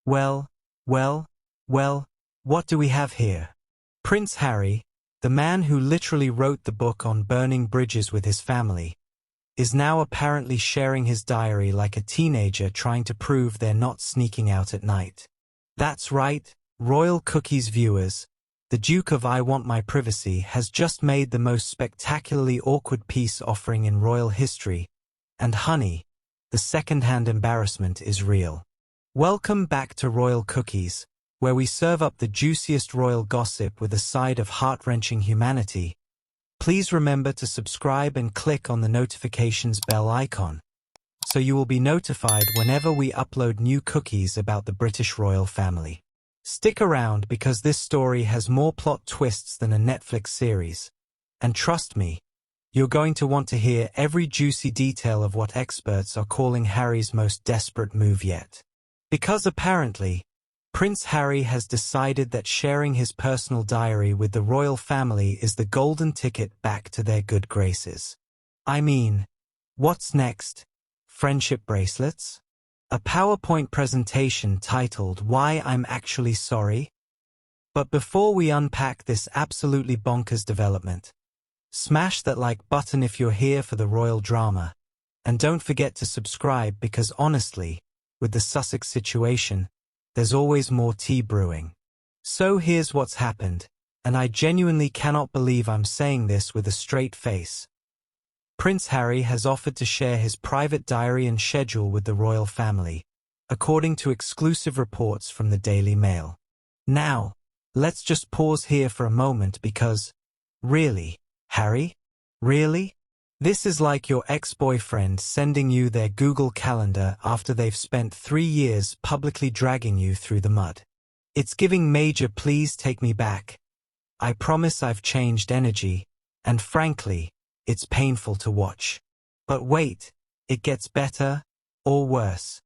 Well, well, well, what do we have here? Prince Harry, the man who literally wrote the book on burning bridges with his family, is now apparently sharing his diary like a teenager trying to prove they're not sneaking out at night. That's right, Royal Cookies viewers. The Duke of I Want My Privacy has just made the most spectacularly awkward peace offering in royal history, and honey, the second-hand embarrassment is real. Welcome back to Royal Cookies, where we serve up the juiciest royal gossip with a side of heart-wrenching humanity. Please remember to subscribe and click on the notifications bell icon, so you will be notified whenever we upload new cookies about the British royal family. Stick around because this story has more plot twists than a Netflix series. And trust me, you're going to want to hear every juicy detail of what experts are calling Harry's most desperate move yet. Because apparently, Prince Harry has decided that sharing his personal diary with the royal family is the golden ticket back to their good graces. I mean, what's next? Friendship bracelets? A PowerPoint presentation titled "Why I'm Actually Sorry"? But before we unpack this absolutely bonkers development, smash that like button if you're here for the royal drama, and don't forget to subscribe because honestly, with the Sussex situation, there's always more tea brewing. So here's what's happened, and I genuinely cannot believe I'm saying this with a straight face. Prince Harry has offered to share his private diary and schedule with the royal family, according to exclusive reports from the Daily Mail. Now, let's just pause here for a moment because, really, Harry? Really? This is like your ex-boyfriend sending you their Google Calendar after they've spent 3 years publicly dragging you through the mud. It's giving major please take me back. I promise I've changed energy, and frankly, it's painful to watch. But wait, it gets better, or worse,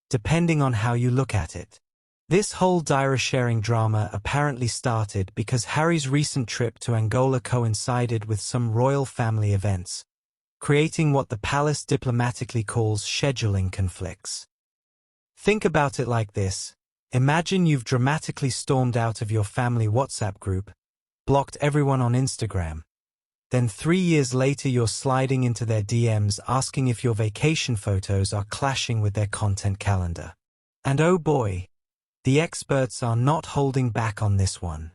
depending on how you look at it. This whole diary-sharing drama apparently started because Harry's recent trip to Angola coincided with some royal family events, creating what the palace diplomatically calls scheduling conflicts. Think about it like this. Imagine you've dramatically stormed out of your family WhatsApp group, blocked everyone on Instagram. Then 3 years later you're sliding into their DMs asking if your vacation photos are clashing with their content calendar. And oh boy, the experts are not holding back on this one.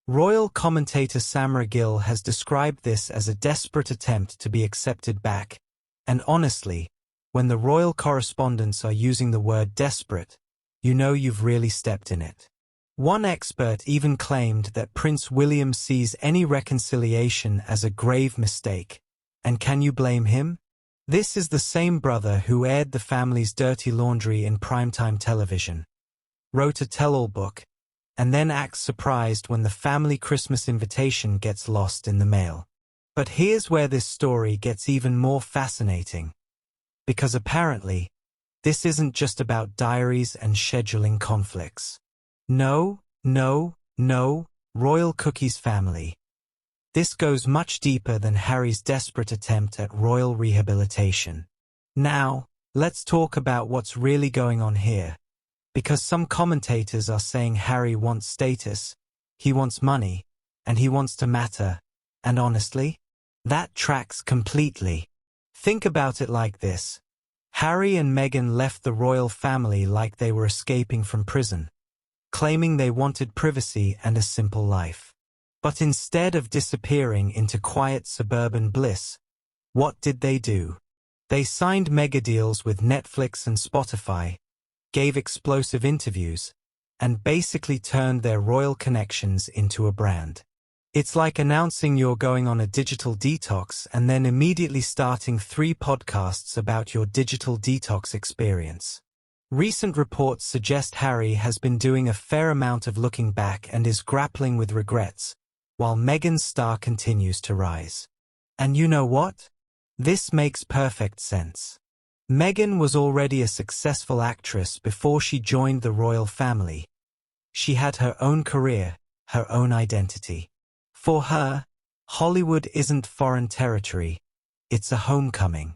Royal commentator Samara Gill has described this as a desperate attempt to be accepted back, and honestly, when the royal correspondents are using the word desperate, you know you've really stepped in it. One expert even claimed that Prince William sees any reconciliation as a grave mistake, and can you blame him? This is the same brother who aired the family's dirty laundry in primetime television, wrote a tell-all book, and then acts surprised when the family Christmas invitation gets lost in the mail. But here's where this story gets even more fascinating. Because apparently, this isn't just about diaries and scheduling conflicts. No, Royal Cookies family. This goes much deeper than Harry's desperate attempt at royal rehabilitation. Now, let's talk about what's really going on here. Because some commentators are saying Harry wants status, he wants money, and he wants to matter, and honestly, that tracks completely. Think about it like this. Harry and Meghan left the royal family like they were escaping from prison, claiming they wanted privacy and a simple life. But instead of disappearing into quiet suburban bliss, what did they do? They signed mega deals with Netflix and Spotify, gave explosive interviews, and basically turned their royal connections into a brand. It's like announcing you're going on a digital detox and then immediately starting 3 podcasts about your digital detox experience. Recent reports suggest Harry has been doing a fair amount of looking back and is grappling with regrets, while Meghan's star continues to rise. And you know what? This makes perfect sense. Meghan was already a successful actress before she joined the royal family. She had her own career, her own identity. For her, Hollywood isn't foreign territory, it's a homecoming.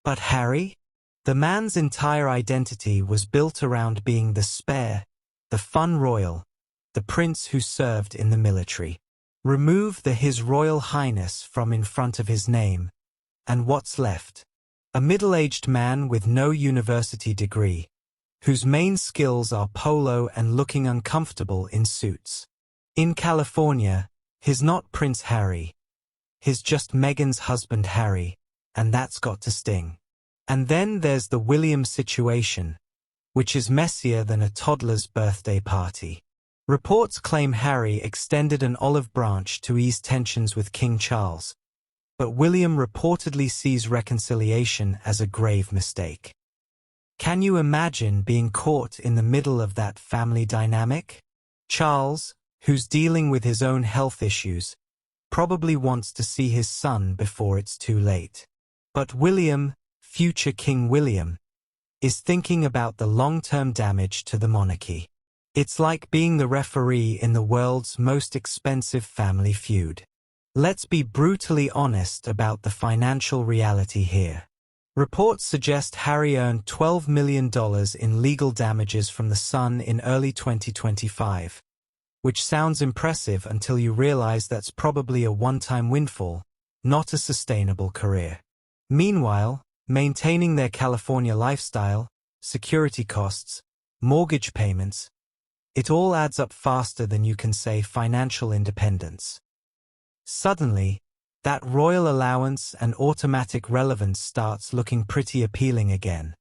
But Harry? The man's entire identity was built around being the spare, The fun royal, the prince who served in the military. Remove the His Royal Highness from in front of his name, and what's left? A middle-aged man with no university degree, whose main skills are polo and looking uncomfortable in suits. In California, he's not Prince Harry. He's just Meghan's husband Harry, and that's got to sting. And then there's the William situation, which is messier than a toddler's birthday party. Reports claim Harry extended an olive branch to ease tensions with King Charles, but William reportedly sees reconciliation as a grave mistake. Can you imagine being caught in the middle of that family dynamic? Charles, who's dealing with his own health issues, probably wants to see his son before it's too late. But William, future King William, is thinking about the long-term damage to the monarchy. It's like being the referee in the world's most expensive family feud. Let's be brutally honest about the financial reality here. Reports suggest Harry earned $12 million in legal damages from the son in early 2025, which sounds impressive until you realize that's probably a one-time windfall, not a sustainable career. Meanwhile, maintaining their California lifestyle, security costs, mortgage payments, it all adds up faster than you can say financial independence. Suddenly, that royal allowance and automatic relevance starts looking pretty appealing again,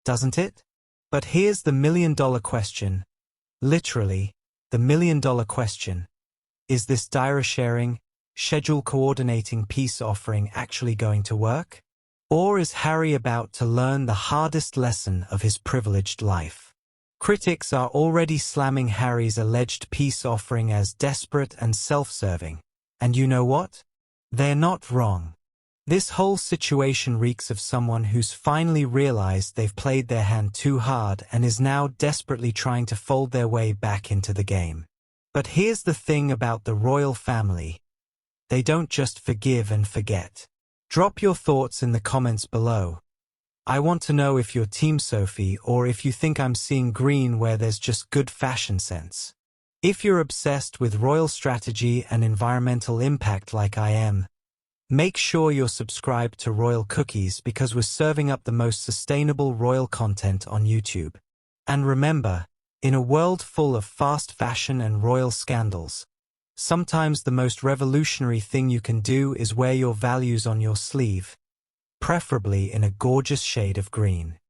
doesn't it? But here's the million-dollar question. Literally, the million-dollar question. Is this diary-sharing, schedule-coordinating peace offering actually going to work? Or is Harry about to learn the hardest lesson of his privileged life? Critics are already slamming Harry's alleged peace offering as desperate and self-serving. And you know what? They're not wrong. This whole situation reeks of someone who's finally realized they've played their hand too hard and is now desperately trying to fold their way back into the game. But here's the thing about the royal family. They don't just forgive and forget. Drop your thoughts in the comments below. I want to know if you're Team Sophie or if you think I'm seeing green where there's just good fashion sense. If you're obsessed with royal strategy and environmental impact like I am, make sure you're subscribed to Royal Cookies because we're serving up the most sustainable royal content on YouTube. And remember, in a world full of fast fashion and royal scandals, sometimes the most revolutionary thing you can do is wear your values on your sleeve, preferably in a gorgeous shade of green.